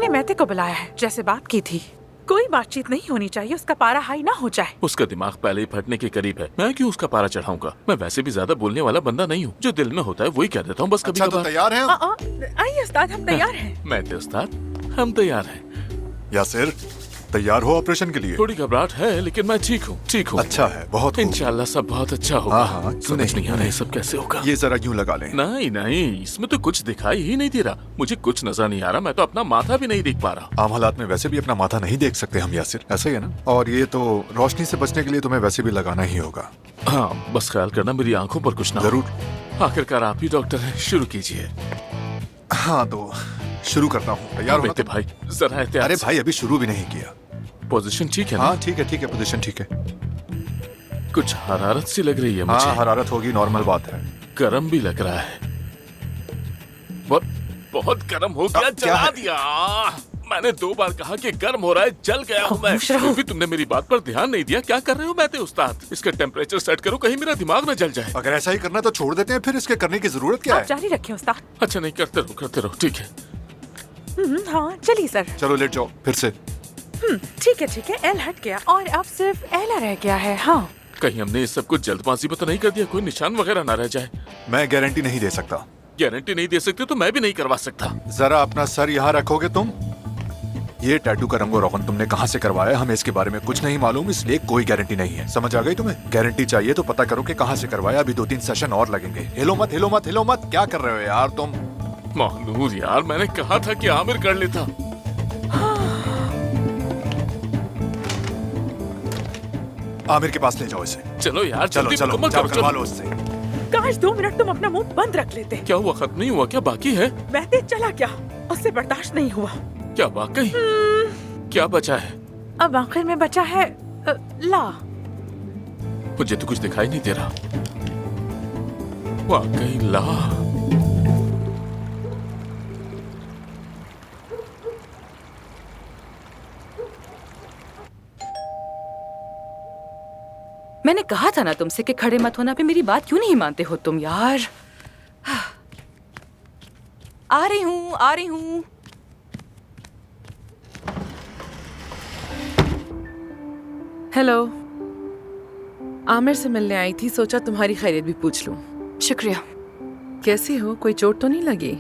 मैंने मैते को बुलाया है, जैसे बात की थी। कोई बातचीत नहीं होनी चाहिए, उसका पारा हाई ना हो जाए। उसका दिमाग पहले ही फटने के करीब है, मैं क्यों उसका पारा चढ़ाऊंगा? मैं वैसे भी ज्यादा बोलने वाला बंदा नहीं हूँ, जो दिल में होता है वही कह देता हूँ बस कभी अच्छा, तो कभार। तैयार हैं? आइए उस्ताद, हम तैयार हैं। मैते उस्ताद, हम तैयार हैं। यासिर, तैयार हो ऑपरेशन के लिए? थोड़ी घबराहट है लेकिन मैं ठीक हूँ, ठीक हूँ। अच्छा है, बहुत खूब। इंशाल्लाह सब बहुत अच्छा होगा। हाँ हाँ, समझ नहीं आ रहा है सब कैसे होगा। ये जरा यूं लगा लें। नहीं नहीं, इसमें तो कुछ दिखाई ही नहीं दे रहा, मुझे कुछ नजर नहीं आ रहा, मैं तो अपना माथा भी नहीं देख पा रहा। आम हालात में वैसे भी अपना माथा नहीं देख सकते हम यासिर, ऐसा ही है ना? और ये तो रोशनी से बचने के लिए तुम्हें वैसे भी लगाना ही होगा। हाँ, बस ख्याल करना मेरी आंखों पर कुछ ना हो। जरूर। आखिरकार आप ही डॉक्टर हैं, शुरू कीजिए। हाँ तो शुरू करता हूँ, तैयार हो ना मैते तुम? भाई जरा एहतियात अरे से। भाई, अभी शुरू भी नहीं किया। पोजीशन ठीक है ना? हाँ ठीक है, पोजीशन ठीक है। कुछ हरारत सी लग रही है हाँ, मुझे। हरारत होगी, नॉर्मल बात है। गरम भी लग रहा है, बहुत बहुत गरम हो गया, अब क्या जला है? दिया। मैंने 2 बार कहा कि गर्म हो रहा है, जल गया हूँ मैं। खामोश रहो। फिर भी तुमने मेरी बात पर ध्यान नहीं दिया। क्या कर रहे हो मैते उस्ताद? इसका टेम्परेचर सेट करो, कहीं मेरा दिमाग न जल जाए। अगर ऐसा ही करना तो छोड़ देते हैं, फिर इसके करने की जरूरत क्या आप है? जारी रखें उस्ताद। अच्छा नहीं, करते रहो, ठीक है। हाँ चलिए सर। चलो लेट जाओ फिर से। ठीक है, एल हट गया और अब सिर्फ एला रह गया है। हाँ कहीं हमने इस सब कुछ जल्दबाजी में तो नहीं कर दिया, कोई निशान वगैरह ना रह जाए। मैं गारंटी नहीं दे सकता। गारंटी नहीं दे सकते तो मैं भी नहीं करवा सकता। जरा अपना सर यहाँ रखोगे तुम? ये टैटू का रंगो रोगन तुमने कहाँ से करवाया? हमें इसके बारे में कुछ नहीं मालूम, इसलिए कोई गारंटी नहीं है। समझ आ गई तुम्हें? गारंटी चाहिए तो पता करो कि कहाँ से करवाया। अभी 2-3 सेशन और लगेंगे। हिलो मत। क्या कर रहे हो यार तुम? मानूर यार, मैंने कहा था कि आमिर कर लेता। आमिर के पास ले जाओ इसे। चलो यार, चलो जल्दी चलो, मुकम्मल जाओ करो, करवा चलो। लो उससे। काश 2 मिनट तुम अपना मुंह बंद रख लेते। क्या हुआ, खत्म नहीं हुआ क्या? बाकी है? मैते चला क्या? उससे बर्दाश्त नहीं हुआ। क्या वाकई? क्या बचा है? अब आखिर में बचा है ला। मुझे तो कुछ दिखाई नहीं दे रहा। वाकई ला। मैंने कहा था ना तुमसे कि खड़े मत होना पे मेरी बात क्यों नहीं मानते हो तुम यार। आ रही हूँ। हेलो, आमिर से मिलने आई थी, सोचा तुम्हारी खैरियत भी पूछ लूं। शुक्रिया। कैसी हो? कोई चोट तो नहीं लगी?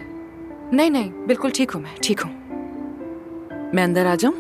नहीं बिल्कुल ठीक हूँ, मैं ठीक हूँ। मैं अंदर आ जाऊं?